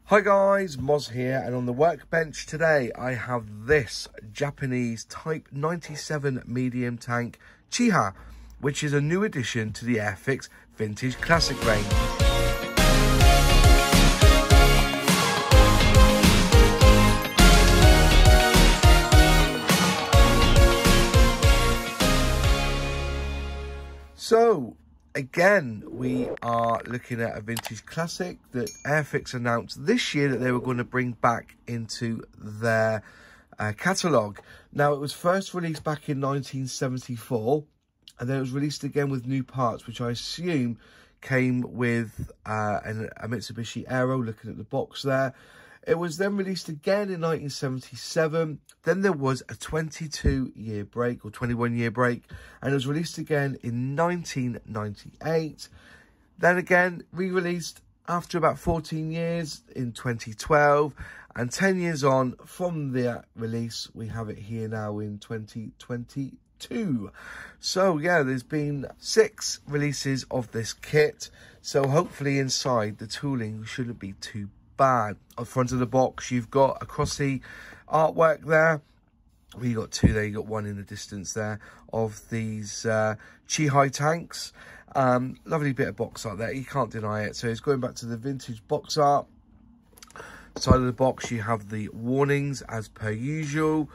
Hi guys, Moz here, and on the workbench today I have this Japanese Type 97 medium tank Chiha, which is a new addition to the Airfix Vintage Classic range. So, again, we are looking at a vintage classic that Airfix announced this year that they were going to bring back into their catalogue. Now, it was first released back in 1974, and then it was released again with new parts, which I assume came with a Mitsubishi Aero, looking at the box there. It was then released again in 1977. Then there was a 22-year break, or 21-year break, and it was released again in 1998. Then again, re-released after about 14 years in 2012. And 10 years on from the release, we have it here now in 2022. So, yeah, there's been 6 releases of this kit. So, hopefully inside, the tooling shouldn't be too bad. On the front of the box, you've got across the artwork there. Well, you got 2 there, you got 1 in the distance there of these Chiha tanks. Lovely bit of box art there, you can't deny it. So it's going back to the vintage box art. Side of the box, you have the warnings as per usual.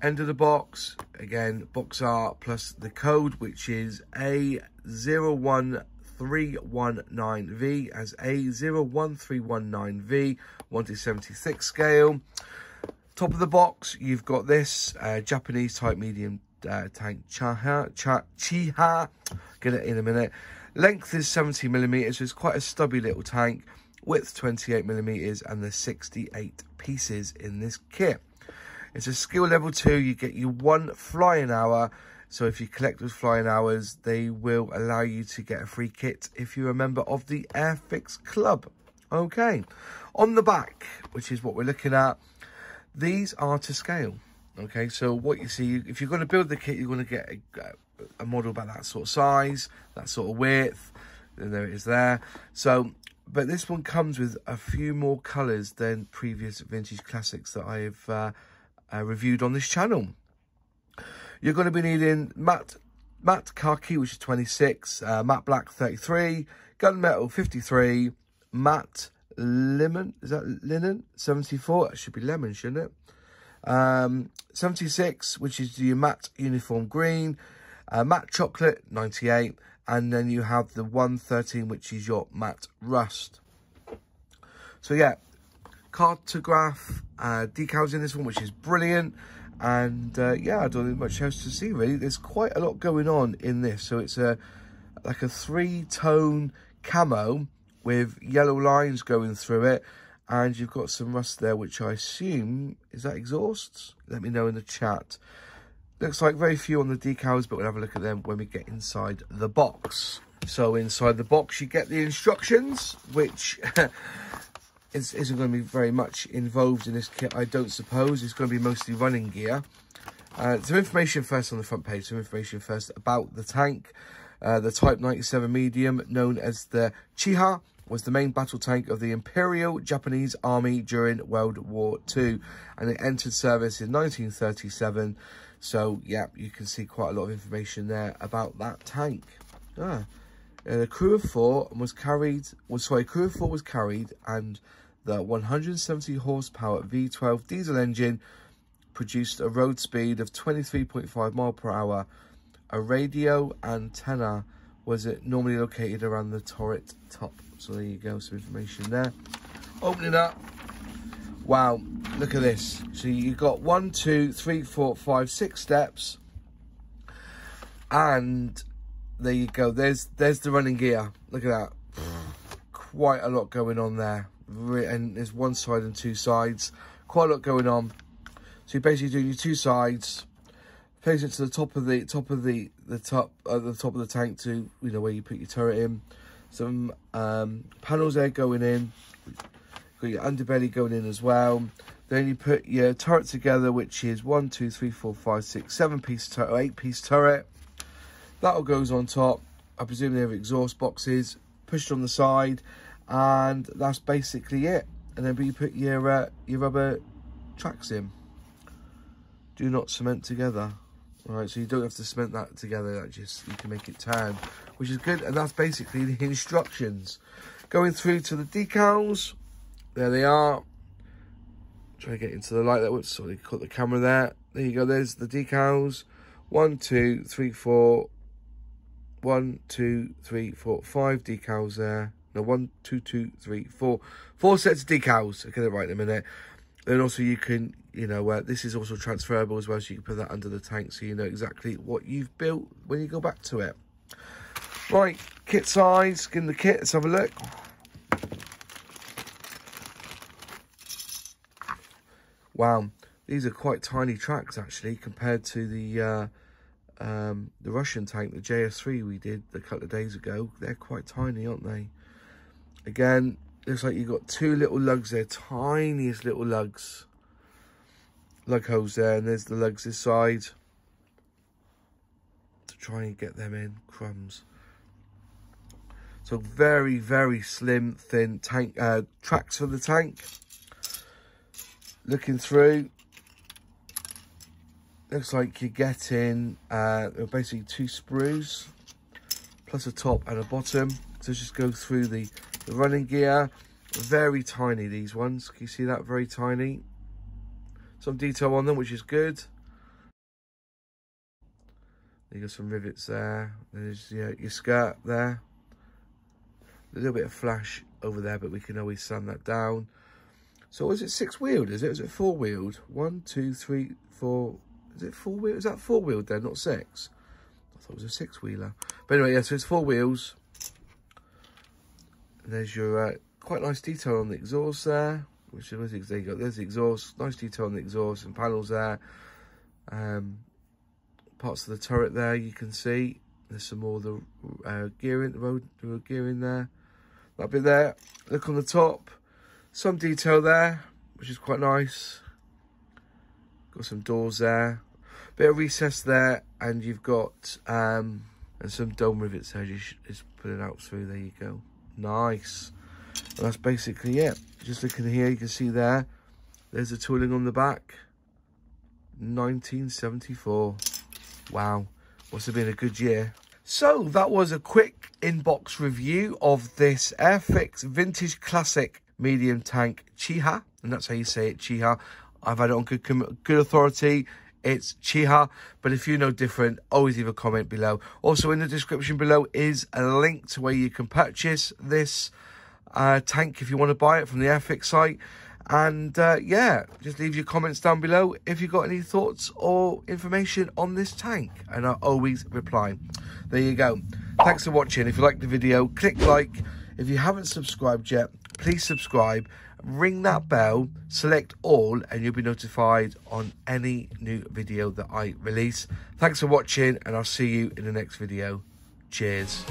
End of the box, again, box art plus the code, which is A01319V as A01319V, 1/76 scale. Top of the box, you've got this Japanese type medium tank Chiha. Get it in a minute. Length is 70mm, so it's quite a stubby little tank. Width 28mm, and there's 68 pieces in this kit. It's a skill level 2. You get you 1 flying hour. So if you collect those flying hours, they will allow you to get a free kit if you're a member of the Airfix Club. Okay. On the back, which is what we're looking at, these are to scale. Okay, so what you see, if you're going to build the kit, you're going to get a model about that sort of size, that sort of width. And there it is there. So, but this one comes with a few more colours than previous vintage classics that I've reviewed on this channel. You're going to be needing matte khaki, which is 26, matte black 33, gunmetal 53, matte lemon, is that linen? 74, that should be lemon, shouldn't it? 76, which is your matte uniform green, matte chocolate 98, and then you have the 113, which is your matte rust. So yeah, cartograph decals in this one, which is brilliant. And yeah, I don't think much else to see really. There's quite a lot going on in this. So it's like a 3-tone camo with yellow lines going through it, and you've got some rust there, which I assume is that exhausts. Let me know in the chat. Looks like very few on the decals, but we'll have a look at them when we get inside the box. So inside the box, you get the instructions, which isn't going to be very much involved in this kit, I don't suppose. It's going to be mostly running gear. Some information first on the front page. Some information first about the tank. The Type 97 medium, known as the Chiha, was the main battle tank of the Imperial Japanese Army during World War II. And it entered service in 1937. So, yeah, you can see quite a lot of information there about that tank. The crew of 4 was carried, and the 170 horsepower V12 diesel engine produced a road speed of 23.5 miles per hour. A radio antenna was normally located around the turret top. So there you go, some information there. Opening up. Wow, look at this. So you've got 1, 2, 3, 4, 5, 6 steps. And there you go. There's the running gear. Look at that. Quite a lot going on there. And there's 1 side and 2 sides. Quite a lot going on. So you're basically doing your 2 sides. Place it to the top of the top of the tank to, you know, where you put your turret in. Some panels there going in. Got your underbelly going in as well. Then you put your turret together, which is 1, 2, 3, 4, 5, 6, 7-piece turret, 8-piece turret. That all goes on top. I presume they have exhaust boxes pushed on the side, and that's basically it. and then you put your rubber tracks in. Do not cement together. All right, so you don't have to cement that together. That just, you can make it turn, which is good. And that's basically the instructions. Going through to the decals. There they are. Try to get into the light. That would sort of cut the camera there. There you go. There's the decals. 1, 2, 3, 4. 1, 2, 3, 4, 5 decals there. No, 1, 2, 2, 3, 4. 4 sets of decals. I'll get it right in a minute. Then also you can, you know, this is also transferable as well, so you can put that under the tank so you know exactly what you've built when you go back to it. Right, kit size, get in the kit, let's have a look. Wow, these are quite tiny tracks actually compared to the Russian tank, the JS3 we did a couple of days ago. They're quite tiny, aren't they? Again, looks like you've got 2 little lugs there, tiniest little lugs. Lug holes there, and there's the lugs this side. To try and get them in, crumbs. So very, very slim, thin tank tracks for the tank. Looking through, looks like you're getting basically 2 sprues, plus a top and a bottom. So just go through the running gear. Very tiny, these ones. Can you see that? Very tiny. Some detail on them, which is good. You got some rivets there. There's your skirt there. A little bit of flash over there, but we can always sand that down. So is it 6-wheeled? Is it 4-wheeled? 1, 2, 3, 4. Is it 4-wheeled? Is that 4-wheeled then, not 6? I thought it was a 6-wheeler. But anyway, yeah, so it's 4 wheels. And there's your quite nice detail on the exhaust there. Which is, there you go, there's the exhaust. Nice detail on the exhaust and panels there. Parts of the turret there you can see. There's some more of the gearing, the road gearing there. That bit there. Look on the top. Some detail there, which is quite nice. Got some doors there. Bit of recess there, and you've got and some dome rivets there. Just put it out through. There you go. Nice. And that's basically it. Just looking here, you can see there's the tooling on the back. 1974. Wow. Must have been a good year. So that was a quick inbox review of this Airfix Vintage Classic medium tank Chiha. And that's how you say it, Chiha. I've had it on good authority. It's Chiha. But if you know different, always leave a comment below. Also in the description below is a link to where you can purchase this tank if you want to buy it from the Airfix site. And yeah, just leave your comments down below if you've got any thoughts or information on this tank, and I'll always reply. There you go. Thanks for watching. If you liked the video, click like. If you haven't subscribed yet, please subscribe, ring that bell, select all, and you'll be notified on any new video that I release. Thanks for watching, and I'll see you in the next video. Cheers.